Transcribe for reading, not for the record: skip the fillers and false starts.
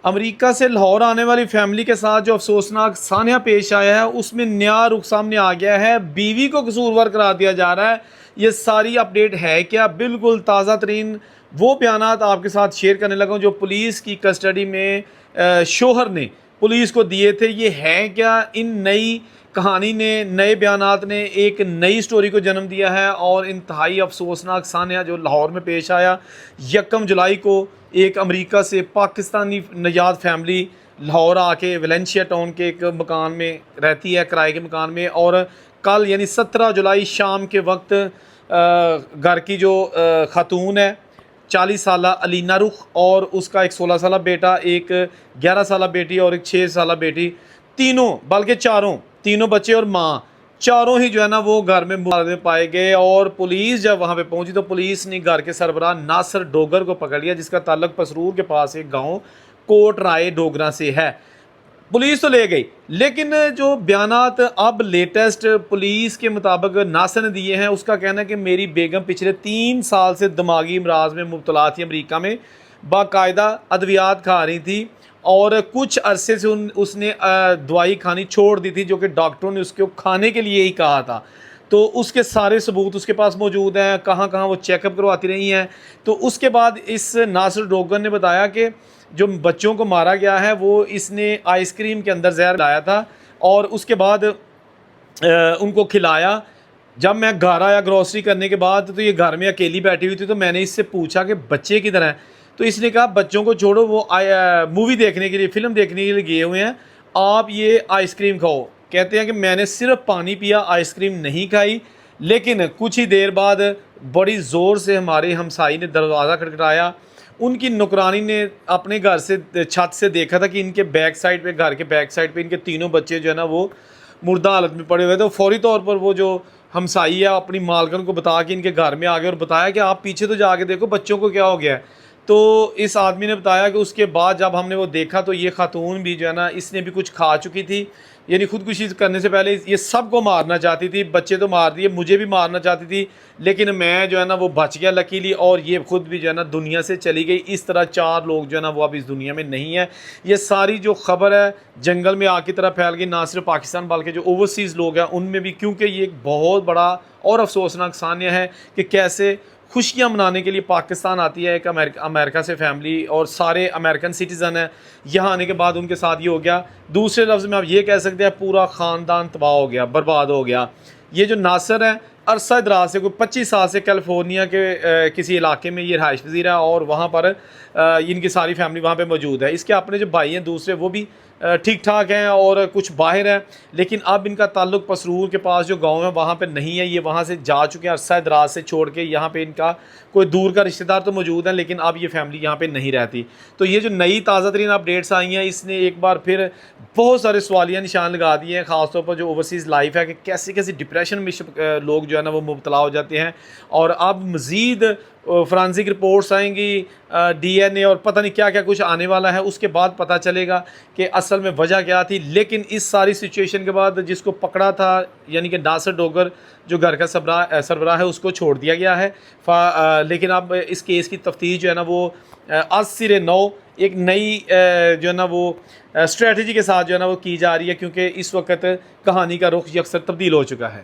امریکہ سے لاہور آنے والی فیملی کے ساتھ جو افسوسناک سانحہ پیش آیا ہے اس میں نیا رخ سامنے آ گیا ہے. بیوی کو قصوروار قرار دیا جا رہا ہے. یہ ساری اپڈیٹ ہے کیا؟ بالکل تازہ ترین وہ بیانات آپ کے ساتھ شیئر کرنے لگا ہوں جو پولیس کی کسٹڈی میں شوہر نے پولیس کو دیے تھے. یہ ہے کیا؟ ان نئی کہانی نے، نئے بیانات نے ایک نئی سٹوری کو جنم دیا ہے اور انتہائی افسوسناک سانحہ جو لاہور میں پیش آیا 1 جولائی کو. ایک امریکہ سے پاکستانی نژاد فیملی لاہور آ کے ویلنشیا ٹاؤن کے ایک مکان میں رہتی ہے، کرائے کے مکان میں، اور کل یعنی 17 جولائی شام کے وقت گھر کی جو خاتون ہے 40 سالہ علینا رخ اور اس کا ایک 16 سالہ بیٹا، ایک 11 سالہ بیٹی اور ایک 6 سالہ بیٹی، تینوں بلکہ تینوں بچے اور ماں چاروں ہی جو ہے نا وہ گھر میں پائے گئے. اور پولیس جب وہاں پہ پہنچی تو پولیس نے گھر کے سربراہ ناصر ڈوگر کو پکڑ لیا، جس کا تعلق پسرور کے پاس ایک گاؤں کوٹ رائے ڈوگرا سے ہے. پولیس تو لے گئی، لیکن جو بیانات اب لیٹسٹ پولیس کے مطابق ناصر نے دیے ہیں اس کا کہنا ہے کہ میری بیگم پچھلے 3 سال سے دماغی امراض میں مبتلا تھی. امریکہ میں باقاعدہ ادویات کھا رہی تھی اور کچھ عرصے سے اس نے دوائی کھانی چھوڑ دی تھی جو کہ ڈاکٹروں نے اس کو کھانے کے لیے ہی کہا تھا. تو اس کے سارے ثبوت اس کے پاس موجود ہیں، کہاں کہاں وہ چیک اپ کرواتی رہی ہیں. تو اس کے بعد اس ناصر ڈوگر نے بتایا کہ جو بچوں کو مارا گیا ہے وہ اس نے آئس کریم کے اندر زہر لایا تھا اور اس کے بعد ان کو کھلایا. جب میں گھر آیا گروسری کرنے کے بعد تو یہ گھر میں اکیلی بیٹھی ہوئی تھی، تو میں نے اس سے پوچھا کہ بچے کدھر ہیں؟ تو اس نے کہا بچوں کو چھوڑو، وہ مووی دیکھنے کے لیے، فلم دیکھنے کے لیے گئے ہوئے ہیں، آپ یہ آئس کریم کھاؤ. کہتے ہیں کہ میں نے صرف پانی پیا، آئس کریم نہیں کھائی. لیکن کچھ ہی دیر بعد بڑی زور سے ہمارے ہمسائی نے دروازہ کھٹکھٹایا. ان کی نوکرانی نے اپنے گھر سے چھت سے دیکھا تھا کہ ان کے بیک سائڈ پہ، گھر کے بیک سائڈ پہ ان کے تینوں بچے جو ہے نا وہ مردہ حالت میں پڑے ہوئے تھے. فوری طور پر وہ جو ہمسائی ہے اپنی مالکن کو بتا کے ان کے گھر میں آ گئے اور بتایا کہ آپ پیچھے تو جا کے دیکھو بچوں کو کیا ہو گیا ہے. تو اس آدمی نے بتایا کہ اس کے بعد جب ہم نے وہ دیکھا تو یہ خاتون بھی جو ہے نا اس نے بھی کچھ کھا چکی تھی، یعنی خودکشی کرنے سے پہلے یہ سب کو مارنا چاہتی تھی. بچے تو مار دیے، مجھے بھی مارنا چاہتی تھی، لیکن میں جو ہے نا وہ بچ گیا لکیلی، اور یہ خود بھی جو ہے نا دنیا سے چلی گئی. اس طرح 4 لوگ جو ہے نا وہ اب اس دنیا میں نہیں ہیں. یہ ساری جو خبر ہے جنگل میں آگ کی طرح پھیل گئی، نہ صرف پاکستان بلکہ جو اوورسیز لوگ ہیں ان میں بھی، کیونکہ یہ ایک بہت بڑا اور افسوسناک سانحہ ہے کہ کیسے خوشیاں منانے کے لیے پاکستان آتی ہے ایک امریکہ سے فیملی اور سارے امریکن سٹیزن ہیں. یہاں آنے کے بعد ان کے ساتھ یہ ہو گیا. دوسرے لفظ میں آپ یہ کہہ سکتے ہیں پورا خاندان تباہ ہو گیا، برباد ہو گیا. یہ جو ناصر ہے عرصہ دراز سے، کوئی 25 سال سے کیلیفورنیا کے کسی علاقے میں یہ رہائش پذیر ہے اور وہاں پر ان کی ساری فیملی وہاں پہ موجود ہے. اس کے اپنے جو بھائی ہیں دوسرے وہ بھی ٹھیک ٹھاک ہیں اور کچھ باہر ہیں، لیکن اب ان کا تعلق پسرور کے پاس جو گاؤں ہے وہاں پہ نہیں ہے. یہ وہاں سے جا چکے ہیں عرصہ دراز سے چھوڑ کے. یہاں پہ ان کا کوئی دور کا رشتہ دار تو موجود ہے لیکن اب یہ فیملی یہاں پہ نہیں رہتی. تو یہ جو نئی تازہ ترین اپڈیٹس آئی ہیں اس نے ایک بار پھر بہت سارے سوالیہ نشان لگا دیے ہیں، خاص طور پر جو اوورسیز لائف ہے کہ کیسے کیسے ڈپریشن میں لوگ جو ہے نا وہ مبتلا ہو جاتے ہیں. اور اب مزید فرانسک رپورٹس آئیں گی، ڈی این اے اور پتہ نہیں کیا کیا کچھ آنے والا ہے. اس کے بعد پتہ چلے گا کہ اصل میں وجہ کیا تھی. لیکن اس ساری سچویشن کے بعد جس کو پکڑا تھا یعنی کہ ناصر ڈوگر جو گھر کا سربراہ ہے اس کو چھوڑ دیا گیا ہے. لیکن اب اس کیس کی تفتیش جو ہے نا وہ از سرے نو ایک نئی جو ہے نا وہ اسٹریٹجی کے ساتھ جو ہے نا وہ کی جا رہی ہے، کیونکہ اس وقت کہانی کا رخ یکسر تبدیل ہو چکا ہے.